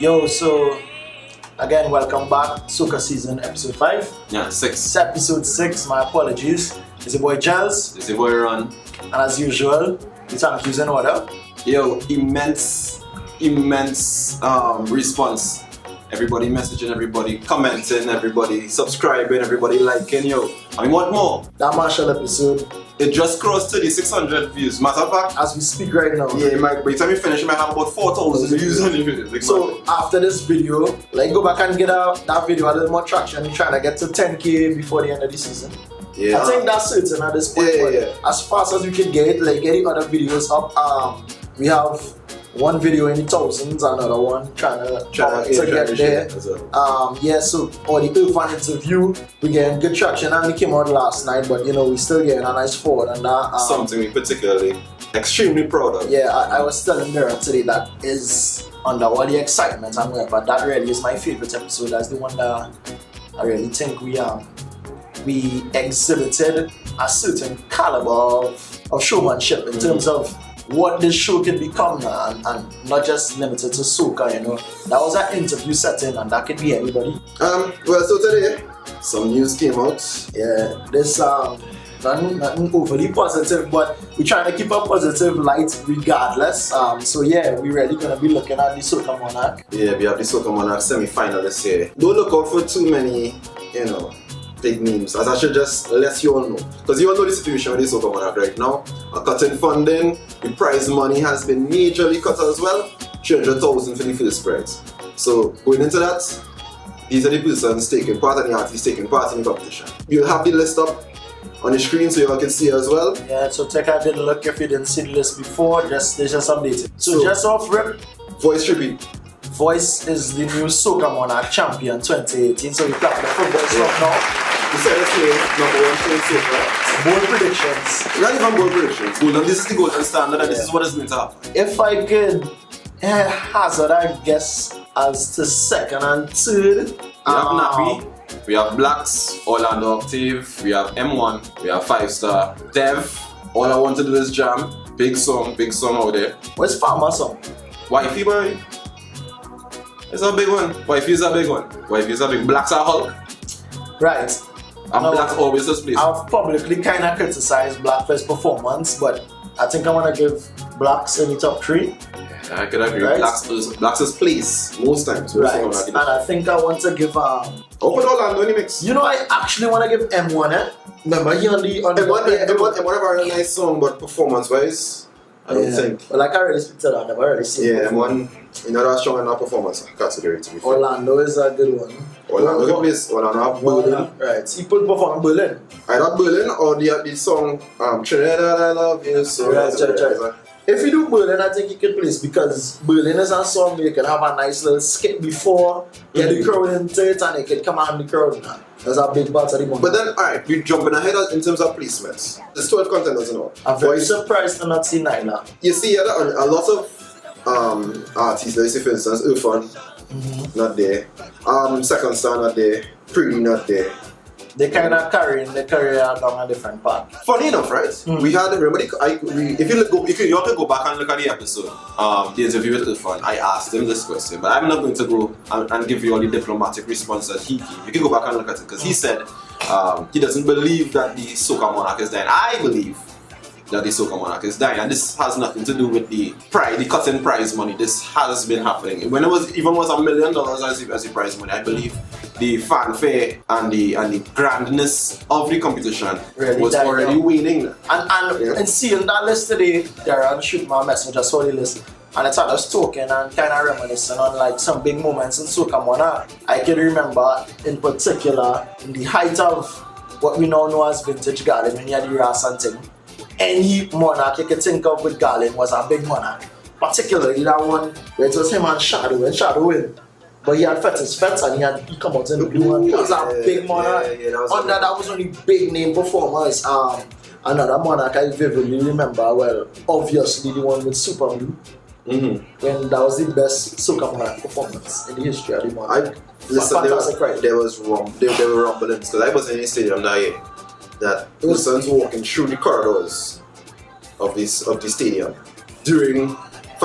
Yo, so again, welcome back. SOCA season episode 5. Yeah, 6. It's episode 6. My apologies. It's your boy Jazz. It's your boy Ron. And as usual, the thank yous in order. Yo, immense response. Everybody messaging, everybody commenting, everybody subscribing, everybody liking. Yo, I mean, what more? That Marshall episode, it just crossed 3,600 views. Matter of fact, as we speak right now. yeah, by the time we finish, you might have about 4,000 views on the video. Like, so after this video, go back and get that video a little more traction. You're trying to get to 10K before the end of the season. yeah, I think that's certain at this point. Yeah. As fast as we can get it, get the other videos up. We have one video in the thousands, another one trying to get there. Yeah, so or the Irfan interview, we getting good traction, and it came out last night, but we still getting a nice forward and that. Something we particularly extremely proud of. Yeah, I was telling Mira today that is under all the excitement and whatever, but that really is my favorite episode. That's the one that I really think we exhibited a certain caliber of showmanship in terms of what this show can become now, and not just limited to SOCA, That was an interview setting, and that could be anybody. Well, so today, some news came out. Yeah, this nothing overly positive, but we're trying to keep a positive light regardless. So yeah, we're really gonna be looking at the SOCA Monarch. Yeah, we have the SOCA Monarch semi-final this year. Don't look out for too many, big names, as I should just let you all know. Because you all know the situation with the SOCA Monarch right now. A cut in funding, the prize money has been majorly cut as well. 300,000 for the first prize. So going into that, these are the persons taking part and the artists taking part in the competition. You'll have the list up on the screen so you all can see as well. Yeah, so take a little look if you didn't see the list before, they just updated. So just off rip, Voice tribute. Voice is the new SOCA Monarch champion 2018, so we clap the football stuff now. You said it's number 1 show in SOCA. Bold predictions. Not even bold predictions. This is the golden standard and this is what is going to happen. If I could hazard a guess as to second and third. We have Nappy, we have Blacks, Orlando Octave, we have M1, we have 5-Star, Dev. All I want to do is jam. Big song out there. Where's Farmer song? Wifey boy. It's a big one. Wifey is a big one. Wifey is a big. Blacks are Hulk. Right. And Blacks always just place. I've publicly kind of criticized Blackfest performance, but I think I want to give Blacks in the top 3. Yeah, I could agree. Right? Blacks is place most times. Right. And I think I want to give open Orlando in the mix. I actually want to give M1. Remember he on the M1 have a nice song, but performance wise, I don't think. Well, like I already speak to that, I've already seen it. Yeah, M1, that strong enough performance category to be fair. Orlando is a good one. Orlando good place. Orlando have Berlin. Right. People perform Berlin. Either Berlin or the song Trinidad, I love you so. Right. If you do Berlin, I think you can place, because Berlin is a song where you can have a nice little skit before, get the crowd into it, and it can come out the crowd now. That's a big part of the moment. But then, alright, we're jumping ahead in terms of placements. There's 12 contenders, I'm very surprised to not see Nyla. You see, a lot of artists, like say for instance, Irfan, not there. Second Star, not there. Pretty, not there. They kind of carrying their career along a different path. Funny enough, right? We had, remember, if you want to go back and look at the episode, the interview with Irfan, I asked him this question, but I'm not going to go and give you all the diplomatic response that he gave. You can go back and look at it, because he said he doesn't believe that the SOCA Monarch is dying. I believe that the SOCA Monarch is dying, and this has nothing to do with the cut-in prize money. This has been happening. When it was $1 million as the prize money, I believe the fanfare and the grandness of the competition really was already waning. And seeing that list today, Darren shoot my message, I saw the list, and it's us talking and kind of reminiscing on some big moments in SOCA Monarch. I can remember in particular in the height of what we now know as vintage Garland, when you had the Ras and thing. Any monarch you could think of with Garland was a big monarch. Particularly that one where it was him and Shadow win. But he had Fetters and he come out in the blue one. He was a big monarch. That was only big name performers. Another monarch I vividly remember, well, obviously the one with Super Blue. When that was the best SOCA Monarch performance in the history of the monarch. Fantastic, right? There were rumblings, because I was in the stadium that year, that persons walking through the corridors of the stadium during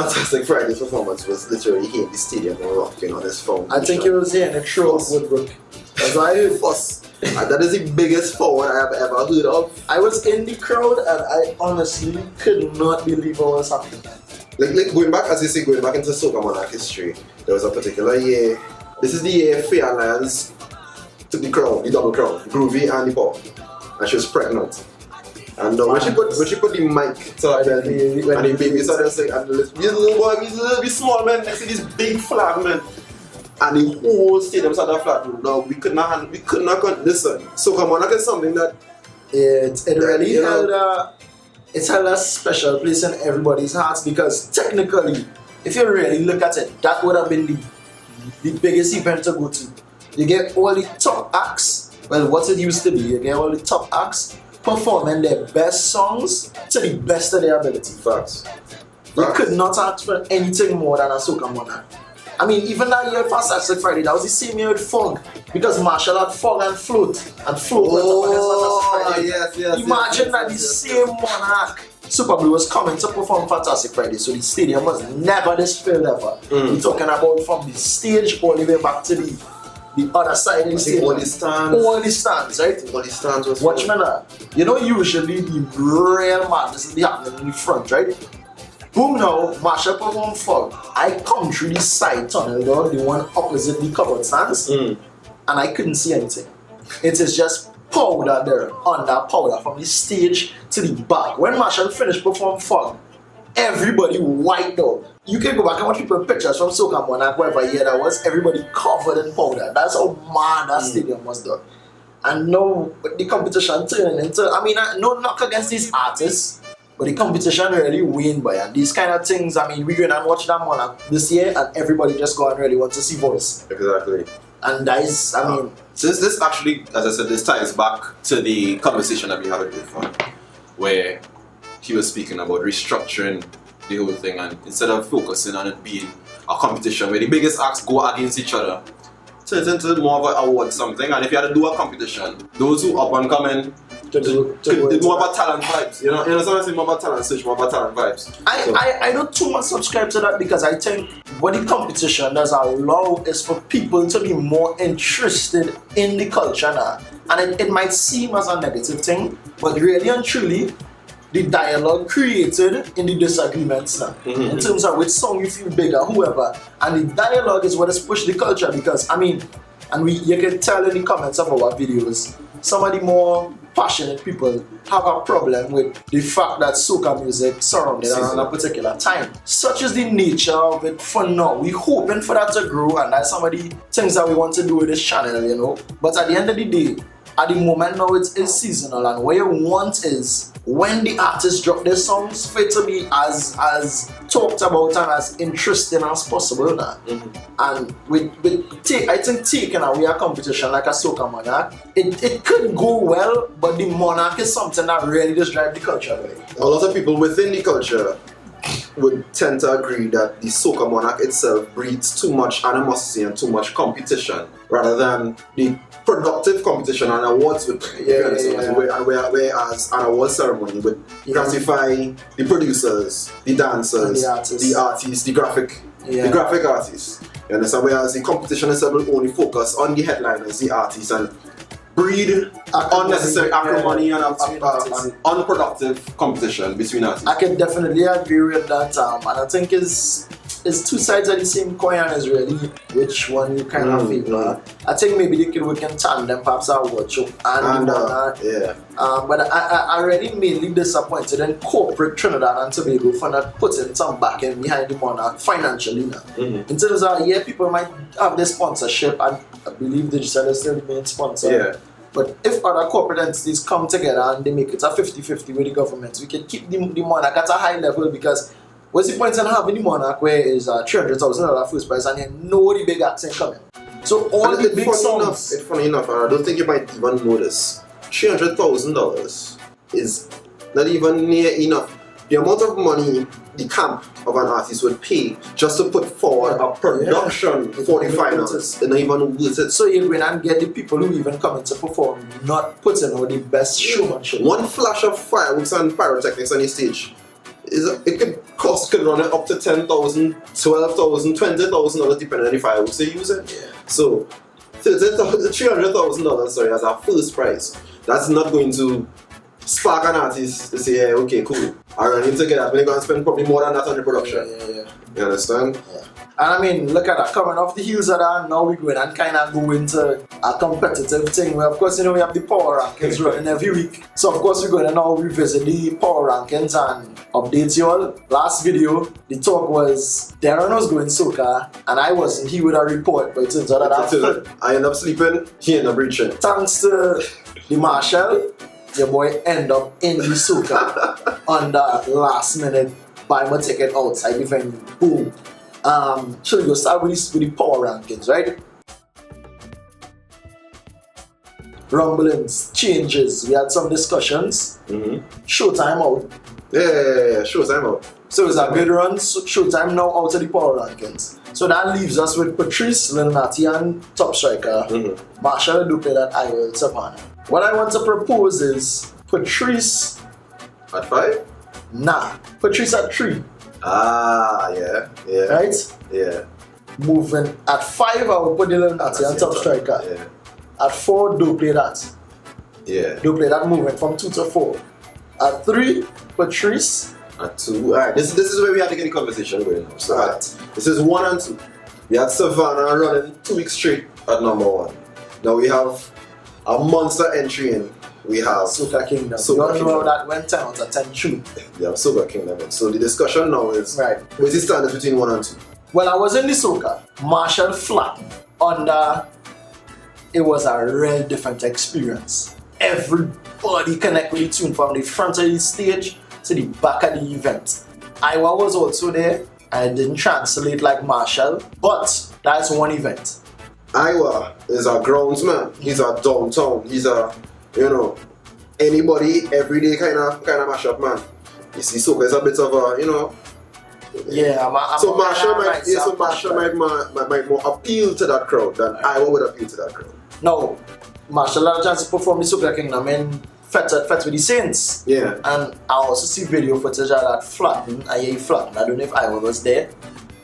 Fantastic Friday's performance was literally here in the stadium rocking on his phone. I think it was here in the show of Woodbrook. That's why I heard Fuss. And that is the biggest forward I have ever heard of. I was in the crowd and I honestly could not believe what was happening. Like going back, as you say, going back into SOCA Monarch history, there was a particular year. This is the year Faye Lyons took the crown, the double crown, Groovy and the pop, and she was pregnant. And when she put the mic to her belly, and the baby started saying, and the little boy, he's a little bit small man, next to this big flag man. And the whole stadium started flat. No, we could not listen. SOCA Monarch is something that it really held a special place in everybody's hearts, because technically, if you really look at it, that would have been the biggest event to go to. You get all the top acts, well, what it used to be, you get all the top acts performing their best songs to the best of their ability. Facts. You could not ask for anything more than a SOCA Monarch. I mean, even that year Fantastic Friday, that was the same year with Fog, because Marshall had Fog and Float went up against Fantastic Friday. Imagine that the same Monarch Super Blue was coming to perform Fantastic Friday, so the stadium was never this filled ever. We're talking about from the stage all the way back to the other side of the stadium. All the stands, right? All the stands was watch me now. You know, usually the real madness is happening in the front, right? Boom now, Marshall perform Fog. I come through the side tunnel door, the one opposite the covered stands, and I couldn't see anything. It is just powder there, under powder, from the stage to the back. When Marshall finished perform Fog, everybody wiped out. You can go back and watch people pictures from SOCA Monarch, whatever year that was, everybody covered in powder. That's how mad that stadium was done. And now, the competition turning into, I mean, no knock against these artists, but the competition really win by, and these kind of things, I mean, we're going to watch that Monarch this year and everybody just go and really want to see voice. Exactly. And that is, I mean... Since this actually, as I said, this ties back to the conversation that we had with Fun, where he was speaking about restructuring the whole thing, and instead of focusing on it being a competition where the biggest acts go against each other, turns into more of an award something. And if you had to do a competition, those who up and coming, it's more about talent vibes, you know what I'm saying? More about talent search, more about talent vibes. I don't too much subscribe to that, because I think what the competition does allow is for people to be more interested in the culture now. And it might seem as a negative thing, but really and truly, the dialogue created in the disagreements now, in terms of which song you feel bigger, whoever. And the dialogue is what has pushed the culture, because, I mean, and you can tell in the comments of our videos, some of the more passionate people have a problem with the fact that soca music surrounded around a particular time. Such is the nature of it for now. We're hoping for that to grow, and that's some of the things that we want to do with this channel, you know. But at the end of the day, at the moment now, it's seasonal, and what you want is when the artists drop their songs, for it to be as talked about and as interesting as possible now. And I think taking away a competition like a SOCA Monarch, it could go well, but the Monarch is something that really just drives the culture away. A lot of people within the culture would tend to agree that the SOCA Monarch itself breeds too much animosity and too much competition, rather than the productive competition and awards would whereas an award ceremony would gratify the producers, the dancers, the artists, the graphic artists. You understand? Whereas the competition itself will only focus on the headliners, the artists, and breed unnecessary acrimony and unproductive competition between artists. I can definitely agree with that, and I think it's two sides of the same coin, and is really which one you kind of favor. I think maybe they could work in tandem, perhaps a workshop and but I really mainly disappointed in corporate Trinidad and Tobago for not putting some backing behind the Monarch financially now. In terms of, people might have the sponsorship, and I believe Digital is still the main sponsor. But if other corporate entities come together and they make it a 50-50 with the government, we can keep the Monarch at a high level, because what's the point in having the Monarch where it's $300,000 first prize and you know the big acts ain't coming? So all the big songs... It's funny enough, and I don't think you might even notice, $300,000 is not even near enough. The amount of money the camp of an artist would pay just to put forward a production for the finals, they're not even worth it. So you win and get the people who even come in to perform, not putting on the best showmanship. One flash of fireworks and pyrotechnics on the stage it could run it up to 10,000, 12,000, 20,000 dollars depending on the fireworks they use it. Yeah. So $300,000, sorry, as our first prize. That's not going to spark an artist to say, yeah, okay, cool. I run into get that. We're going to spend probably more than that on the production. Yeah. You understand? Yeah. And I mean, look at that, coming off the heels of that, now we're going and kind of go into a competitive thing where, of course, you know, we have the power rankings running every week. So, of course, we're going to now revisit the power rankings and update you all. Last video, the talk was Darren was going SOCA and I wasn't. He would have report, but it turns out that I end up sleeping, he end up reaching. Thanks to the Marshall, your boy end up in the SOCA on the last minute, buy my ticket outside the venue. Boom. So we go start with the power rankings, right? Rumblings, changes, we had some discussions. Showtime out. Yeah, Showtime out. So it's a good run. Showtime now out of the power rankings. So that leaves us with Patrice, Lil Natty and Top Striker. Marshall do play that I will Savannah. What I want to propose is Patrice at 5? Nah, Patrice at 3. Ah, yeah. Right? Yeah. Moving at 5, I will put the Lil Natty and Top Striker. Yeah. At 4, do play that. Yeah. Do play that movement from 2 to 4. At 3, Patrice. At 2. Alright, this is where we have to get the conversation going now. So this is 1 and 2. We had Savannah running 2 weeks straight at number 1. Now we have a monster entry in. We have SOCA Kingdom. SOCA You don't Kingdom. know how that went 10 out of 10 true. Yeah, SOCA Kingdom. So the discussion now is, what's the standard between 1 and 2? Well, I was in the SOCA. Marshall flat under. It was a real different experience. Everybody connect with the tune from the front of the stage to the back of the event. Iowa was also there. I didn't translate like Marshall, but that's one event. Iowa is a groundsman. He's a downtown. He's a, you know, anybody, everyday kind of mashup man. You see, SOCA is a bit of a, you know. Yeah, so Marshall might more appeal to that crowd than Iowa would appeal to that crowd. No, Marshall had a chance to perform the SOCA Kingdom in Fete with the Saints. Yeah. And I also see video footage of that flattened. I hear flattened. I don't know if Iowa was there.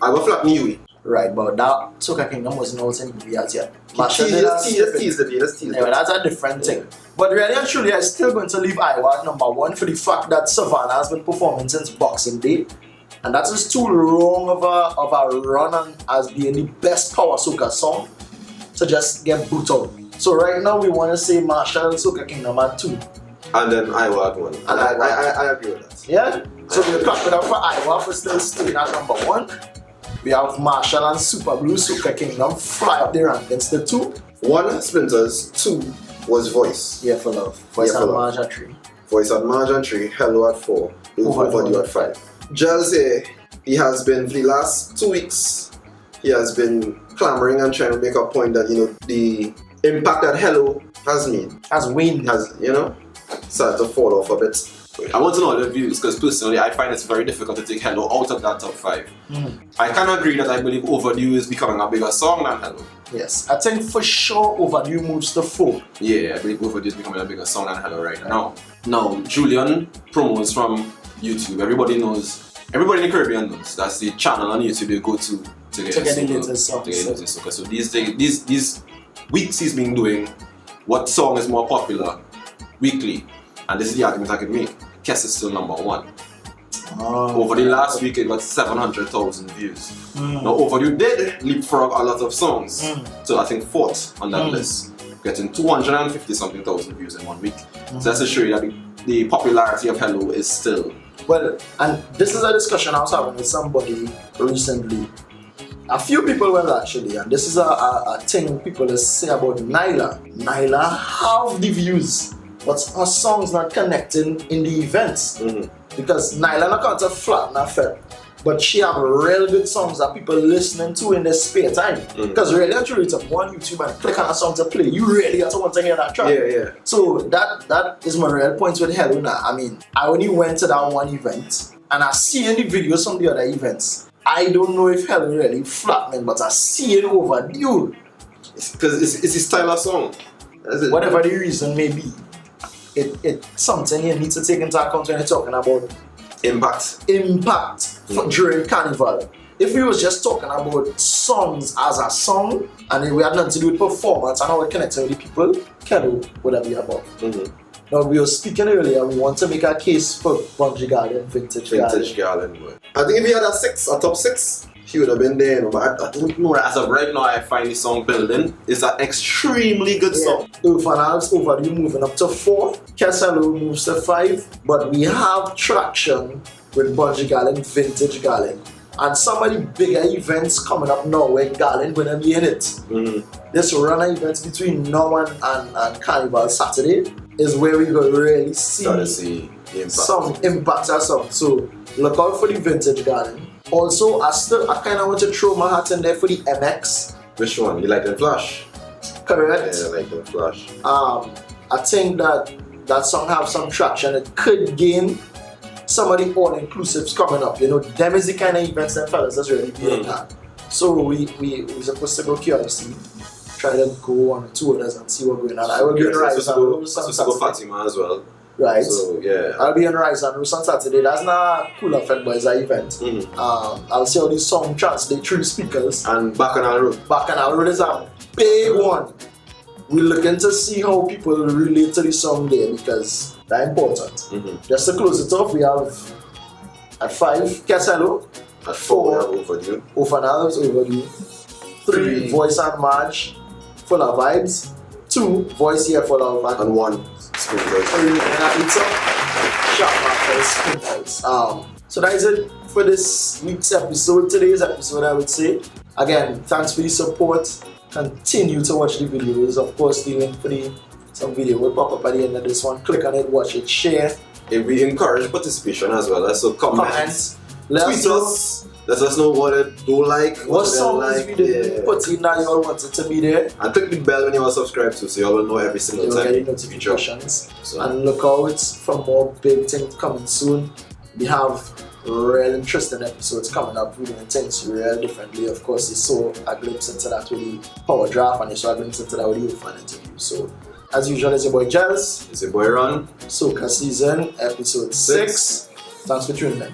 Iowa flattened you. Right, but that SOCA Kingdom wasn't also in the as yet. Let's tease the day. Anyway, that's a different thing. But really and truly, I'm still going to leave Iowa at number 1 for the fact that Savannah has been performing since Boxing Day. And that is too long of a run as being the best power SOCA song to just get boot out. So right now we want to say Marshall SOCA Kingdom at 2. And then Iowa at 1. And I agree with that. Yeah? So we'll clap it up for Iowa for still staying at number 1. We have Marshall and Super Blue SOCA Kingdom fly up the rankings to 2. 1 Splinters, 2 was Voice. Yeah, for love. Voice and Marge at 3. Voice at Marge at 3, Hello at 4, Overdue at 5. Gels here, he has been, for the last 2 weeks, he has been clamoring and trying to make a point that, you know, the impact that Hello has made. Has waned. Has, you know, started to fall off a bit. I want to know the views because personally I find it's very difficult to take Hello out of that top 5. I can agree that I believe Overdue is becoming a bigger song than Hello. Yes, I think for sure Overdue moves to 4. Yeah, I believe Overdue is becoming a bigger song than Hello right now. Now, Julian promos from YouTube. Everybody knows, everybody in the Caribbean knows that's the channel on YouTube they go to get the latest songs. So these weeks he's been doing what song is more popular weekly, and this is the argument I could make. Kess is still number 1. Over the last week it got 700,000 views. Now Overdue did leapfrog a lot of songs, so I think 4th on that list, getting 250 something thousand views in 1 week. So that's to show you that the popularity of Hello is still. Well, and this is a discussion I was having with somebody recently. A few people were actually, and this is a thing people say about Nyla. Nyla have the views, but her songs not connecting in the events. Because Nyla not going to flatten her felt, but she have real good songs that people listening to in their spare time. Because really and truly, it's up on YouTube and click on a song to play. You really have to want to hear that track. Yeah. So that is my real points with Hello now. I mean, I only went to that one event and I see in the videos from the other events. I don't know if Hello really flattening, but I see it Overdue. Because it's his style of song. Whatever the reason may be, it's something you need to take into account when you're talking about Impact. During Carnival. If we was just talking about songs as a song, and we had nothing to do with performance and how it connects with the people, Kello would have been above. Now, we were speaking earlier, we want to make a case for Bungee Garden, Vintage Garden. I think if he had a top 6, he would have been there. You know, but I don't know. As of right now, I find the song Building is an extremely good song. Urfanal's Overdue moving up to 4. Kesalo moves to 5. But we have traction with Bungee Garden, Vintage Garden. And some of the bigger events coming up now where Garland gonna be in it. This run of events between now and Carnival Saturday is where we gonna really see some impact or something. So look out for the Vintage Garden. Also, I kind of want to throw my hat in there for the MX. Which one? You like the Flash? Correct. Yeah, I like the Flash. I think that song have some traction. It could gain some of the all-inclusives coming up. You know, them is the kind of events that fellas that's really being at. So we supposed to go curiously, try to go on the two others and see what's going on. I will be on Rise and Rose on Saturday. Fatima as well. Right. So yeah. I'll be on Rise and Rose on Saturday. That's not Cool Effect Boys event. I'll see how this song translate through the speakers. And Bacchanal Road. Bacchanal Road is a big one. We're looking to see how people relate to the song there because they're important. Just to close it off, we have at 5, Kesalo. At 4, Overdue. Urfanal's Overdue. 3, Voice and March, Full of Vibes. 2, Voice Here, Full of Vibes. And 1, Sprinkles. So that is it for this week's episode. Today's episode, I would say. Again, thanks for the support. Continue to watch the videos. Of course, the link for some video will pop up at the end of this one. Click on it, watch it, share. If we encourage participation as well, so comment. Tweet us. Let us know what you do like. What songs we did put in that you all wanted to be there. And click the bell when you are subscribed to, so you all will know every single time. Get notifications. And look out for more big things coming soon. We have real interesting episodes coming up. We're doing things real differently. Of course, you saw a glimpse into that with the power draft, and you saw a glimpse into that with the fan interview. So, as usual, it's your boy Jels. It's your boy Ron. SOCA season, episode 6. Thanks for tuning in.